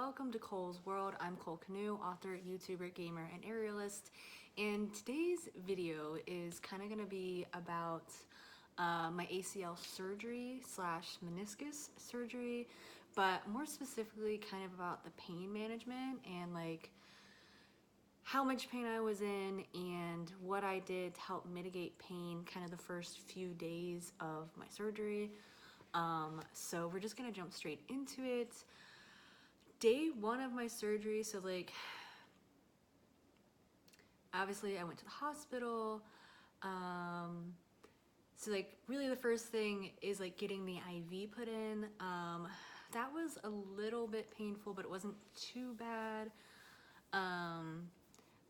welcome to Cole's World. I'm Cole Canoe, author, YouTuber, gamer, and aerialist. And today's video is kind of going to be about my ACL surgery slash meniscus surgery, but more specifically kind of about the pain management and like how much pain I was in and what I did to help mitigate pain kind of the first few days of my surgery. So we're just gonna jump straight into it. Day one of my surgery, so like obviously I went to the hospital. So like really the first thing is like getting the IV put in. That was a little bit painful, but it wasn't too bad.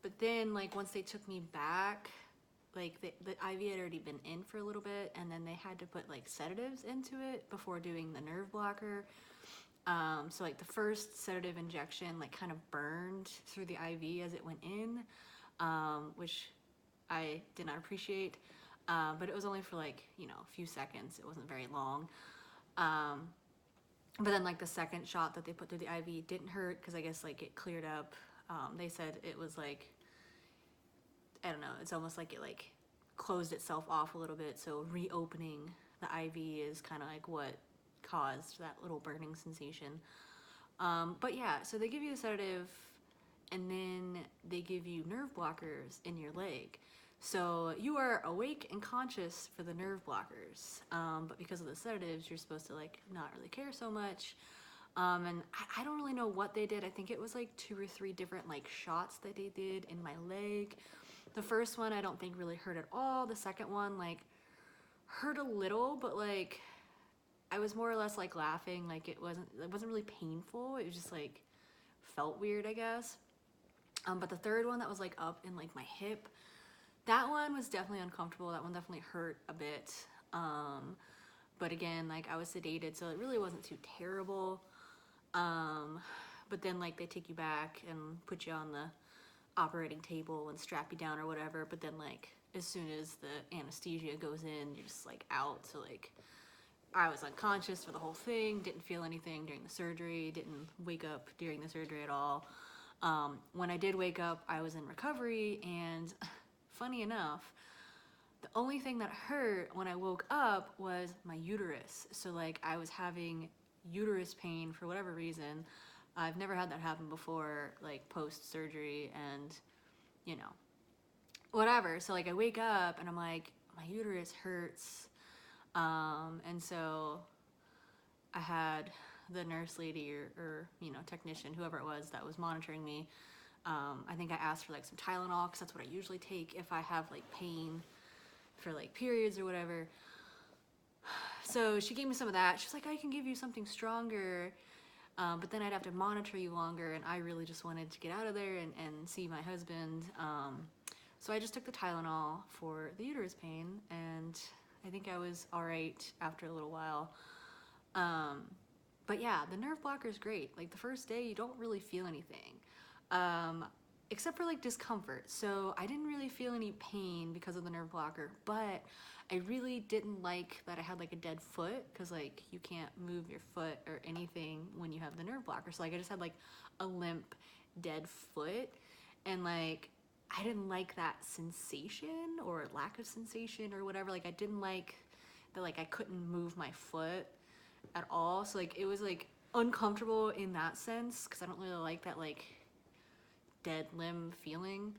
But then like once they took me back, like the IV had already been in for a little bit, and then they had to put like sedatives into it before doing the nerve blocker. So like the first sedative injection like kind of burned through the IV as it went in, which I did not appreciate, but it was only for like, you know, a few seconds. It wasn't very long. But then like the second shot that they put through the IV didn't hurt because I guess like it cleared up. They said it was like, I don't know, it's almost like it like closed itself off a little bit. So reopening the IV is kind of like what caused that little burning sensation. But yeah, so they give you a sedative and then they give you nerve blockers in your leg. So you are awake and conscious for the nerve blockers, but because of the sedatives, you're supposed to like not really care so much. And I don't really know what they did. I think it was like 2 or 3 different like shots that they did in my leg. The first one I don't think really hurt at all. The second one like hurt a little, but like I was more or less like laughing. Like it wasn't really painful. It was just like felt weird, I guess. But the third one that was like up in like my hip, that one was definitely uncomfortable. That one definitely hurt a bit. But again, like I was sedated, so it really wasn't too terrible. But then like they take you back and put you on the operating table and strap you down or whatever. But then like as soon as the anesthesia goes in, you're just like out. So like I was unconscious for the whole thing, didn't feel anything during the surgery, didn't wake up during the surgery at all. When I did wake up, I was in recovery, and funny enough, the only thing that hurt when I woke up was my uterus. So like I was having uterus pain for whatever reason. I've never had that happen before, like post-surgery, and you know, whatever. So like I wake up and I'm like, my uterus hurts. And so I had the nurse lady or you know, technician, whoever it was that was monitoring me. I think I asked for like some Tylenol because that's what I usually take if I have like pain for like periods or whatever. So she gave me some of that. She was like, I can give you something stronger, but then I'd have to monitor you longer, and I really just wanted to get out of there and see my husband. So I just took the Tylenol for the uterus pain, and I think I was all right after a little while. But yeah, the nerve blocker is great. Like the first day, you don't really feel anything, except for like discomfort. So I didn't really feel any pain because of the nerve blocker, but I really didn't like that I had like a dead foot, because like you can't move your foot or anything when you have the nerve blocker. So like I just had like a limp, dead foot, and like I didn't like that sensation or lack of sensation or whatever. Like I didn't like that like I couldn't move my foot at all. So like it was like uncomfortable in that sense, because I don't really like that like dead limb feeling.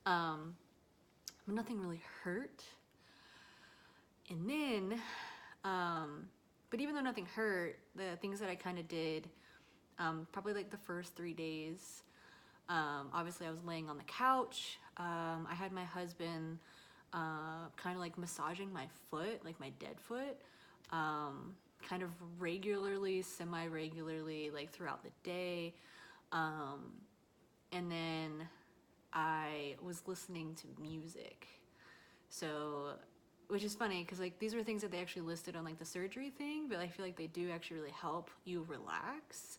Nothing really hurt. And then but even though nothing hurt, the things that I kind of did, probably like the first 3 days, obviously I was laying on the couch. I had my husband kind of like massaging my foot, like my dead foot, kind of regularly, semi-regularly, like throughout the day. And then I was listening to music. So, which is funny because like these were things that they actually listed on like the surgery thing, but I feel like they do actually really help you relax,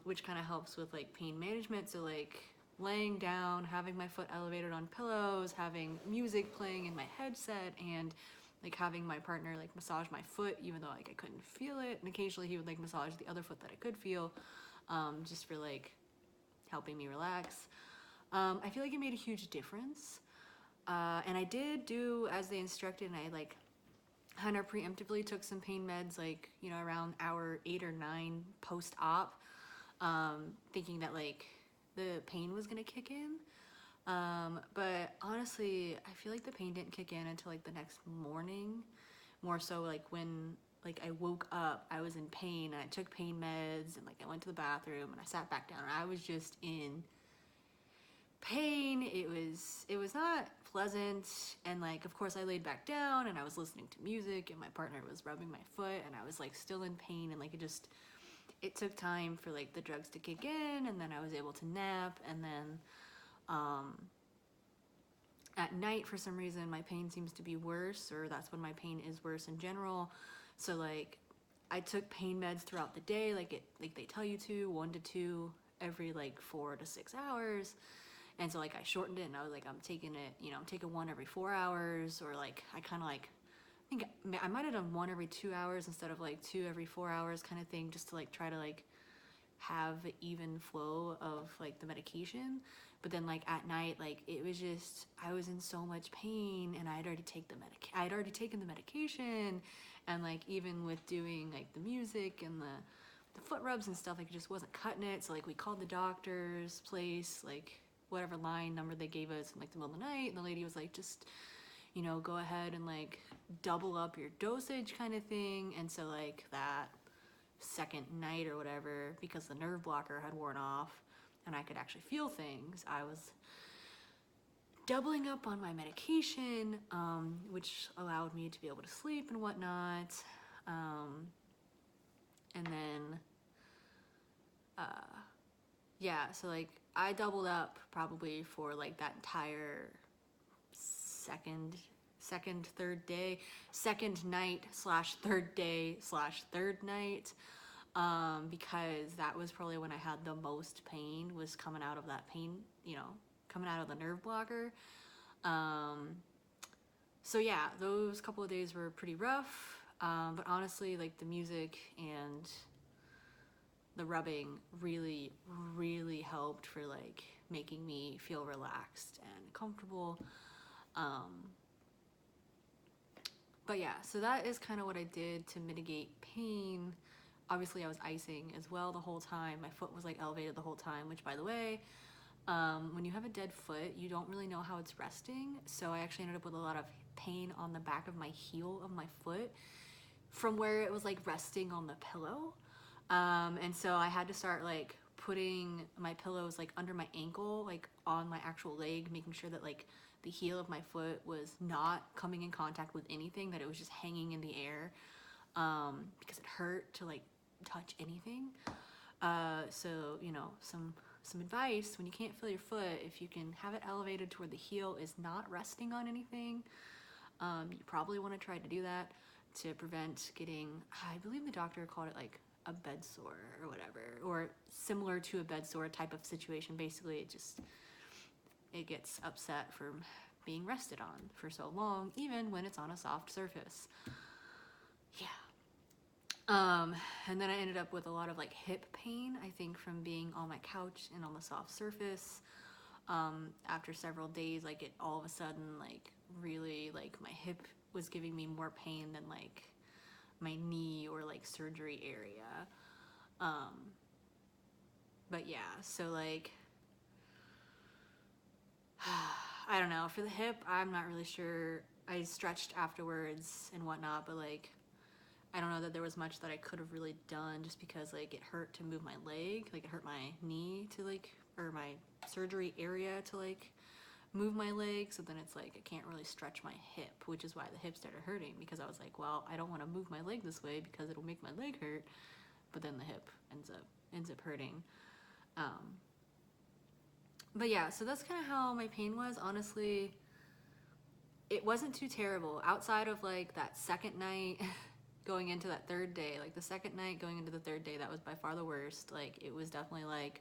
which kind of helps with like pain management. So like laying down, having my foot elevated on pillows, having music playing in my headset, and like having my partner like massage my foot even though like I couldn't feel it, and occasionally he would like massage the other foot that I could feel. just for like helping me relax. I feel like it made a huge difference. And I did do as they instructed, and I like kind of preemptively took some pain meds, like, you know, around hour 8 or 9 post-op, thinking that like the pain was gonna kick in. But honestly, I feel like the pain didn't kick in until like the next morning. More so like when like I woke up, I was in pain and I took pain meds and like I went to the bathroom and I sat back down and I was just in pain. It was not pleasant, and like of course I laid back down and I was listening to music and my partner was rubbing my foot and I was like still in pain, and like it took time for like the drugs to kick in, and then I was able to nap, and then at night for some reason my pain seems to be worse, or that's when my pain is worse in general. So like I took pain meds throughout the day, like they tell you to, 1 to 2 every like 4 to 6 hours. And so like I shortened it and I was like, I'm taking it, you know, I'm taking 1 every 4 hours, or like I kind of like, I think I might have done 1 every 2 hours instead of like 2 every 4 hours kind of thing, just to like try to like have an even flow of like the medication. But then like at night, like it was just, I was in so much pain and I'd already taken the medication, and like even with doing like the music and the foot rubs and stuff, like it just wasn't cutting it. So like we called the doctor's place, like whatever line number they gave us in like the middle of the night, and the lady was like, just, you know, go ahead and like double up your dosage kind of thing. And so like that second night or whatever, because the nerve blocker had worn off and I could actually feel things, I was doubling up on my medication, which allowed me to be able to sleep and whatnot. And then yeah, so like I doubled up probably for like that entire second night slash third day slash third night, because that was probably when I had the most pain, was coming out of that pain, you know, coming out of the nerve blocker. So yeah, those couple of days were pretty rough, but honestly, like the music and the rubbing really, really helped for like making me feel relaxed and comfortable. But yeah, so that is kind of what I did to mitigate pain. Obviously I was icing as well the whole time. My foot was like elevated the whole time, which by the way, when you have a dead foot, you don't really know how it's resting. So I actually ended up with a lot of pain on the back of my heel of my foot from where it was like resting on the pillow. And so I had to start like putting my pillows like under my ankle, like on my actual leg, making sure that like the heel of my foot was not coming in contact with anything, that it was just hanging in the air, because it hurt to like touch anything. So, you know, some advice: when you can't feel your foot, if you can have it elevated to where the heel is not resting on anything, you probably want to try to do that to prevent getting, I believe the doctor called it like a bed sore or whatever, or similar to a bed sore type of situation. Basically it gets upset from being rested on for so long, even when it's on a soft surface. Yeah. And then I ended up with a lot of like hip pain, I think from being on my couch and on the soft surface. After several days, like it all of a sudden, like really, like my hip was giving me more pain than like my knee or like surgery area. But yeah, so like, I don't know, for the hip, I'm not really sure. I stretched afterwards and whatnot, but like, I don't know that there was much that I could have really done, just because like it hurt to move my leg, like it hurt my knee to like, or my surgery area to like move my leg. So then it's like I can't really stretch my hip, which is why the hip started hurting, because I was like, well, I don't want to move my leg this way because it'll make my leg hurt. But then the hip ends up hurting. But yeah, so that's kind of how my pain was. Honestly, it wasn't too terrible outside of like that second night going into that third day. Like the second night going into the third day, that was by far the worst. Like it was definitely like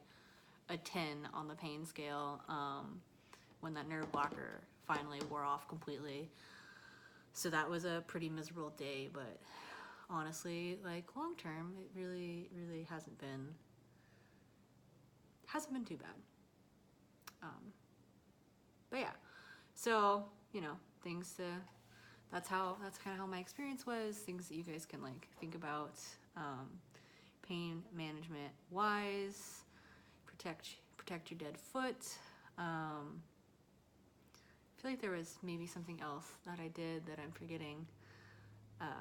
a 10 on the pain scale, when that nerve blocker finally wore off completely. So that was a pretty miserable day, but honestly, like long term, it really, really hasn't been hasn't been too bad. But yeah, so, you know, things to, that's kind of how my experience was, things that you guys can like think about, pain management wise, protect your dead foot. I feel like there was maybe something else that I did that I'm forgetting. I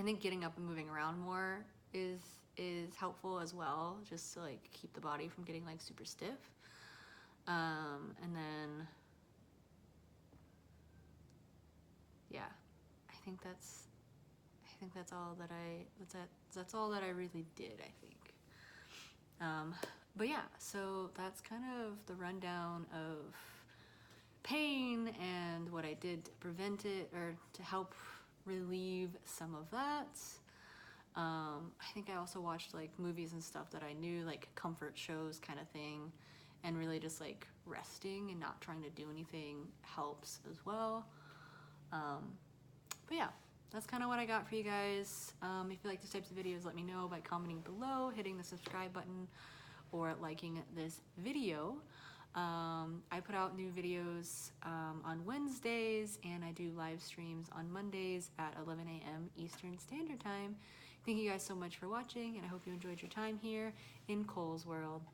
think getting up and moving around more is helpful as well, just to like keep the body from getting like super stiff. And then, yeah, I think that's all that that's all that I really did, I think. But yeah, so that's kind of the rundown of pain and what I did to prevent it, or to help relieve some of that. I think I also watched like movies and stuff that I knew, like comfort shows kind of thing, and really just like resting and not trying to do anything helps as well. But yeah, that's kind of what I got for you guys. If you like these types of videos, let me know by commenting below, hitting the subscribe button, or liking this video. I put out new videos on Wednesdays, and I do live streams on Mondays at 11 a.m. Eastern Standard Time. Thank you guys so much for watching, and I hope you enjoyed your time here in Cole's World.